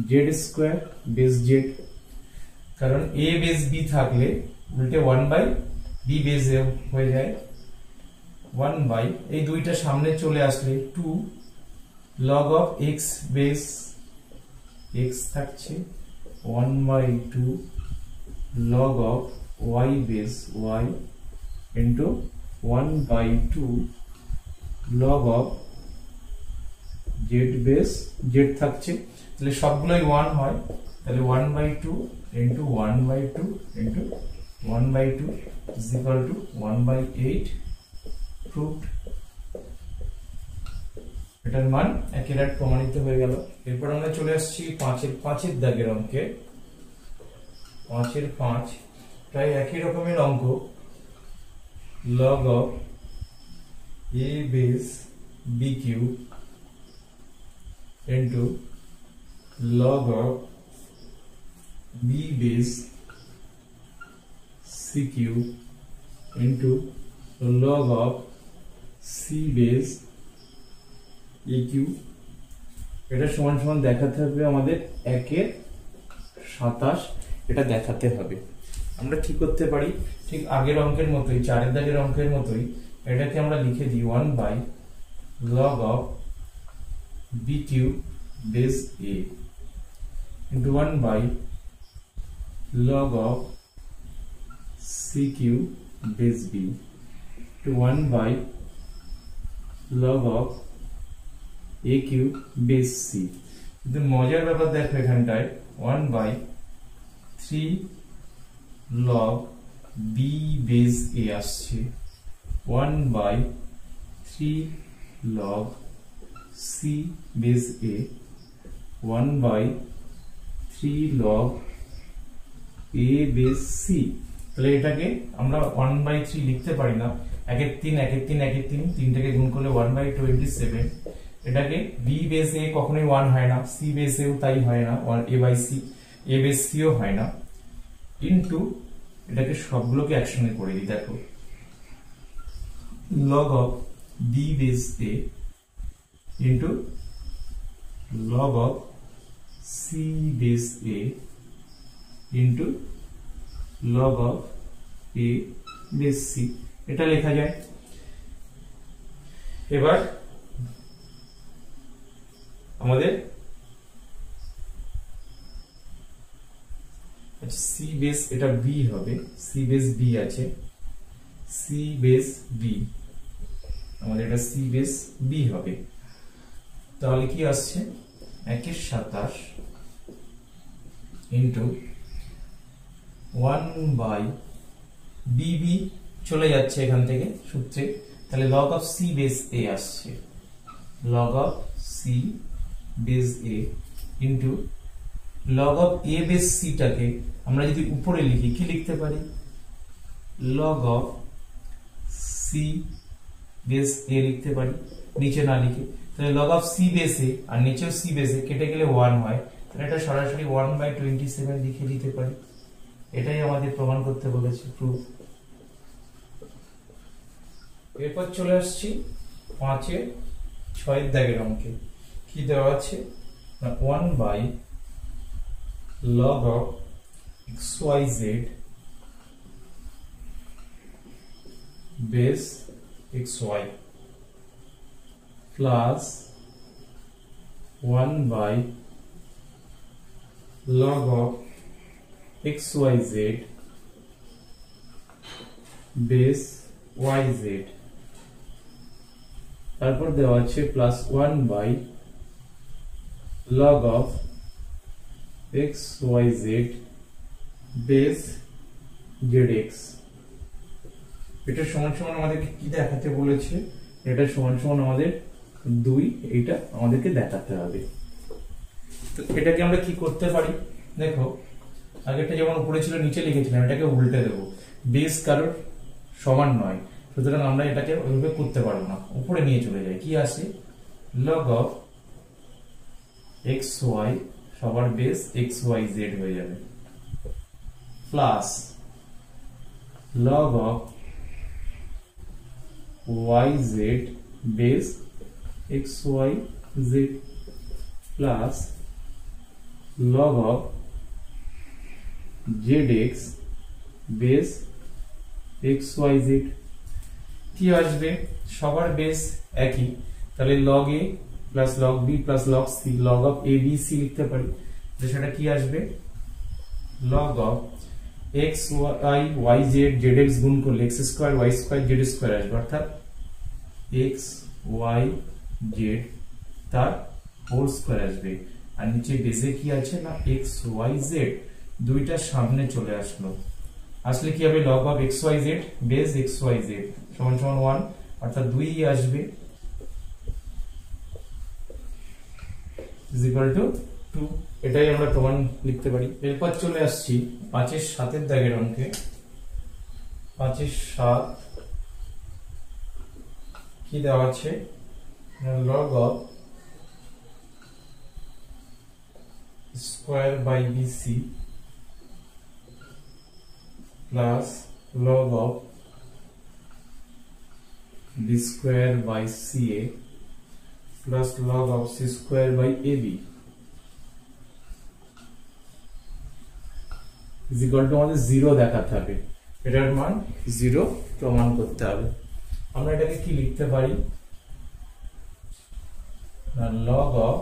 z square base z। কারণ a base b থাকলে উল্টে 1/b base a হয়ে যায়। 1/ এই দুইটা সামনে চলে আসলে 2 log of x base x থাকছে, 1/2 log of y base y into 1/2 log of z base z থাকছে। তাহলে সবগুলোই 1 হয়, তাহলে 1/2 into 1/2 into 1/2 = 1/8 proved। এটার মান অ্যাকুরেট প্রমাণিত হয়ে গেল। এরপর আমরা চলে আসছি 5-এর দাগের অঙ্কে। 5-এর 5 প্রায় একই রকমের অঙ্ক, log of a base b cube into log of b base c cube into log of c base a cube। এটা সমান সমান দেখাতে হবে আমাদের 1/27, এটা দেখাতে হবে। আমরা কি করতে পারি, ঠিক আগের অঙ্কের মতোই, 4-এর দাগের অঙ্কের মতোই এটাকে আমরা লিখে দিই 1/log of b cube base a into 1/log of c cube base b to 1 by log of a cube base c। কিন্তু মজার ব্যাপার দেখো এখানটায় 1 by 3 log b base a আসছে, 1 by 3 log c base a, 1 by 3 log a base c। তাহলে এটাকে আমরা 1 by 3 লিখতে পারি না, 1 এর 3 1 এর 3 1 এর 3 তিনটাকে গুণ করলে 1 by 27। এটাকে b base a কখনোই 1 হয় না, c base a ও তাই হয় না, 1 a by c a base c ও হয় না, ইনটু এটাকে সবগুলোকে একসঙ্গে করে দিই। দেখো log of b base a into log of c base a into log of a base c, এটা লেখা যায়। এবার আমাদের c base এটা b হবে, c base b আছে, c base b আমাদের এটা c base b হবে। তাহলে কি আসছে 1 এর 27 ইনটু 1 বাই bb চলে যাচ্ছে এখান থেকে সূত্রে, তাহলে log of c base a আসছে, log of c base a into log of a base c টাকে আমরা যদি উপরে লিখি কি লিখতে পারি, log of c base a লিখতে পারি, নিচে না লিখে। তাহলে log of c base a আর নিচেও c base a কেটে গেলে 1 হয়, তাহলে এটা সরাসরি 1 by 27 লিখে দিতে পারি। এটাই আমাদের প্রমাণ করতে বলেছে, প্রুফ। এরপর চলে আসছি 5 এর 6 এর দাগের অঙ্কে। কি দেওয়া আছে, 1 by log of xyz base xy plus 1 by log of xyz base yz, তারপর দেওয়া আছে plus 1 by log of xyz base zx। এটা সমান সমান আমাদেরকে কি দেখাতে বলেছে, এটা সমান সমান আমাদের 2, এটা আমাদেরকে দেখাতে হবে। তো এটাকে আমরা কি করতে পারি, দেখো আগেরটা যেমন উপরে ছিল নিচে লিখেছিলাম, এটাকে উল্টে দেব, বেস কারোর সমান নয়, সুতরাং আমরা এটাকে ওইভাবে করতে পারবো না, উপরে নিয়ে চলে যাই। কি আসে, log of xy সবার বেস xyz হয়ে যাবে, plus log of yz base xyz plus log of zx base xyz। কি আসবে, সবার বেস একই, তাহলে log a plus log b plus log c, log of a b c লিখতে পারি। তো সেটা কি আসবে, log of x y y z zx গুণ করলে x square y square z square আসবে, অর্থাৎ x y z তার হোল স্কয়ার আসবে। আর নিচে বেসে কি আছে না x y z, দুইটা সামনে চলে আসলো, আসলে কি হবে, log of x y z base x y z সমান সমান 1, অর্থাৎ 2 আসবে, is equal to 2। এটাই আমরা প্রমাণ লিখতে পারি। এরপর চলে আসছি 5 এর 7 এর দাগের অঙ্কে। 5 এর 7 কি দেওয়া আছে, log of square by bc plus log of b square by ca plus log of c square by ab is equal to আমাদের 0 দেখাতে হবে, এটার মান 0 প্রমাণ করতে হবে। আমরা এটাকে কি লিখতে পারি, log of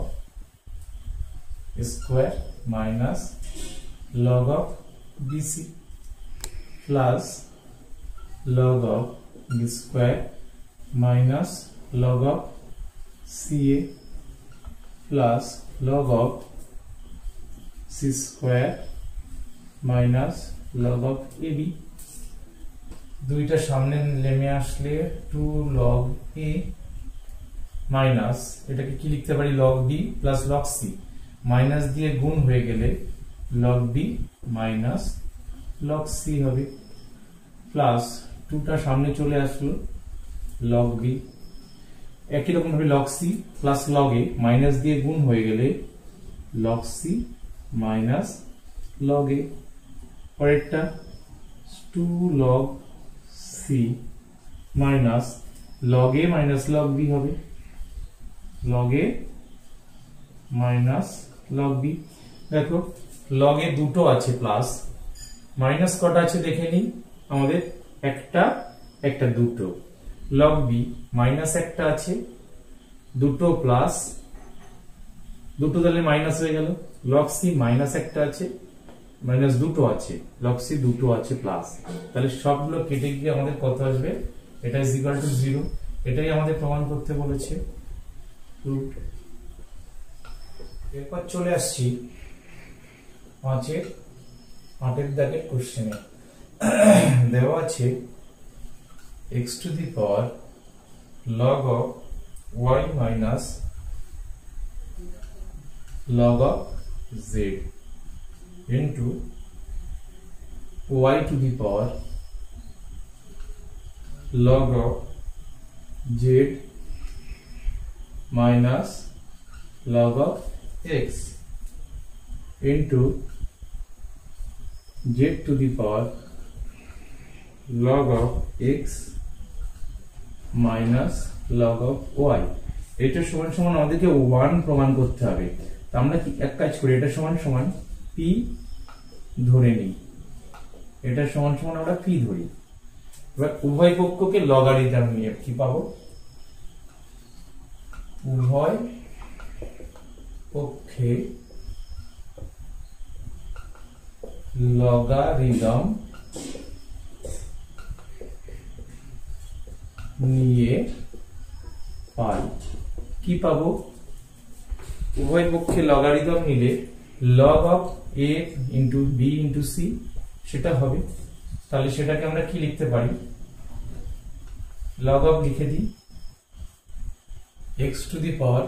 square minus log of bc plus log of b square minus log of ca plus log of c square minus log of ab। দুইটা সামনে নেমে আসলে 2 log a মাইনাস এটাকে কি লিখতে পারি log b plus log c, minus দিয়ে গুণ হয়ে গেলে log b minus log c হবে, প্লাস 2টা সামনে চলে আসলো log b, একই রকম ভাবে log c plus log a minus দিয়ে গুণ হয়ে গেলে log c minus log a। পরেরটা 2 log c minus log a minus log b হবে, log a minus log b। দেখো log a দুটো আছে প্লাস, মাইনাস কটা আছে দেখে নিই, আমাদের একটা দুটো, log b মাইনাস একটা আছে, দুটো প্লাস দুটো তাহলে মাইনাস হয়ে গেল, log c মাইনাস একটা আছে, মাইনাস দুটো আছে, log c দুটো আছে প্লাস, তাহলে সবগুলো কেটে গিয়ে আমাদের কত আসবে, এটা ইজ ইকুয়াল টু 0। এটাই আমাদের প্রমাণ করতে বলেছে। এরপর চলে আসছি 5 দাগের কোশ্চেনে। দেওয়া আছে x two the power log of y minus log of z into y to the power log of z minus log of x into z to the power log of x minus log of y। এটা সমান সমান আমাদেরকে 1 প্রমাণ করতে হবে। তো আমরা কি এক কাজ করি, এটা সমান সমান p ধরে নিই, এটা সমান সমান আমরা p ধরি। এবার উভয় পক্ষকে লগারিদম নিয়ে কি পাবো, উভয় পক্ষে লগারিদম নিয়ে পাই, কি পাবো, উভয় পক্ষে লগারিদম নিলে log of a into b into c সেটা হবে। তাহলে সেটাকে আমরা কি লিখতে পারি, log of লিখে দিই x to the power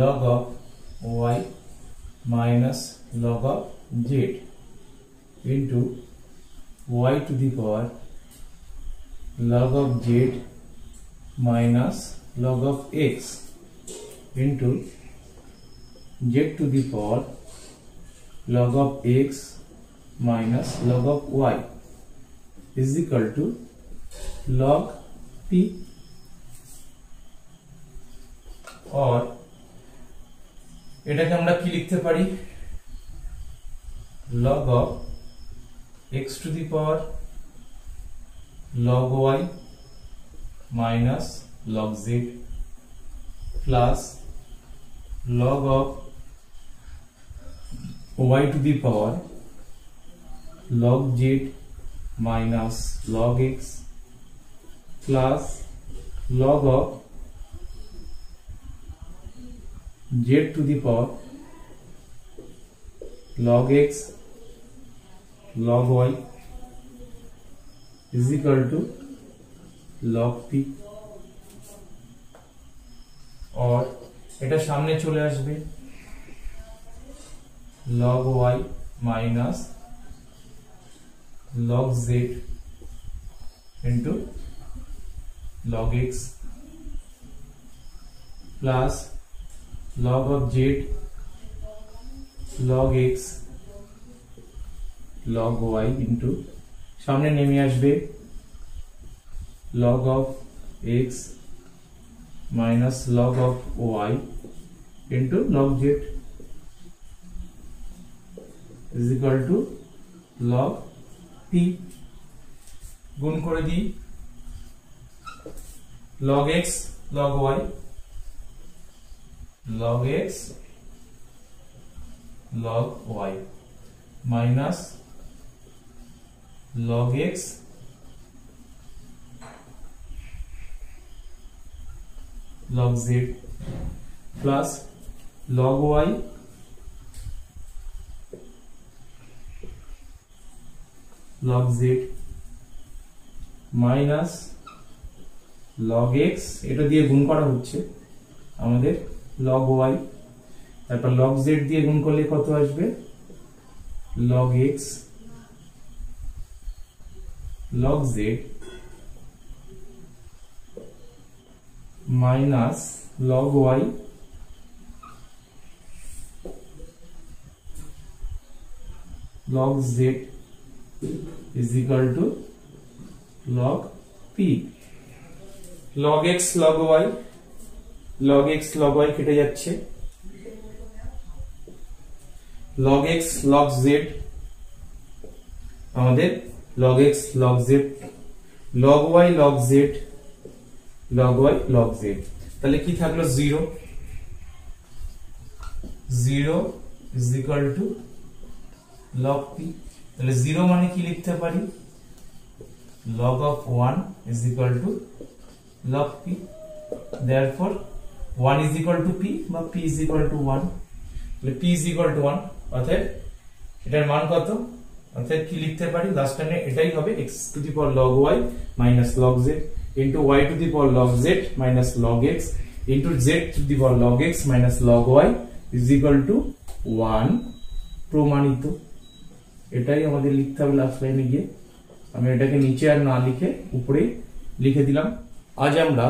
log of y minus log of z into y to the power log of z minus log of x into z to the power log of x minus log of y is equal to log p। और এটাকে আমরা কি লিখতে পারি, log of x to the power log y minus log z plus log of y to the power log z minus log x plus log of z to the power log x log y is equal to log p। और এটা সামনে চলে আসবে log y minus log z into log x plus log of z log x log y into সামনে নেমে আসবে log of x minus log of y into log z is equal to log p। গুণ করে দিই log x log y log x log y minus log x log z plus log y log z minus log x, এটা দিয়ে গুণ করা হচ্ছে আমাদের log y, তারপর log z দিয়ে গুণ করলে কত আসবে log x log z minus log y log z is equal to log p. log x log y log x log y কেটে যাচ্ছে, log x log z আমাদের log x log z log y log z log y log z, তাহলে কি থাকলো 0 0 is equal to log p, তাহলে 0 মানে কি লিখতে পারি log of 1 is equal to log p, therefore 1 is equal to p বা p is equal to 1, তাহলে p is equal to 1, অর্থাৎ এটার মান কত, অর্থাৎ কি লিখতে পারি লাস্ট টাইমে এটাই হবে x to the power log y minus log z into y to the power log z minus log x into z to the power log x minus log y is equal to 1 প্রমাণিত। এটাই আমাদের লিখতে হবে লাস্ট লাইনে গিয়ে, আমি এটাকে নিচে আর না লিখে উপরে লিখে দিলাম। আজ আমরা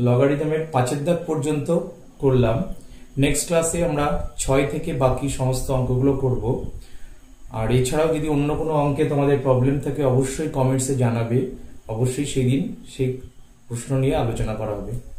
লগারিদমের 5 দাগ পর্যন্ত করলাম, নেক্সট ক্লাসে আমরা 6 থেকে বাকি সমস্ত অঙ্কগুলো করব। আর এছাড়াও যদি অন্য কোনো অঙ্কে তোমাদের প্রবলেম থাকে অবশ্যই কমেন্টসে জানাবে, অবশ্যই সেদিন সেই প্রশ্ন নিয়ে আলোচনা করা হবে।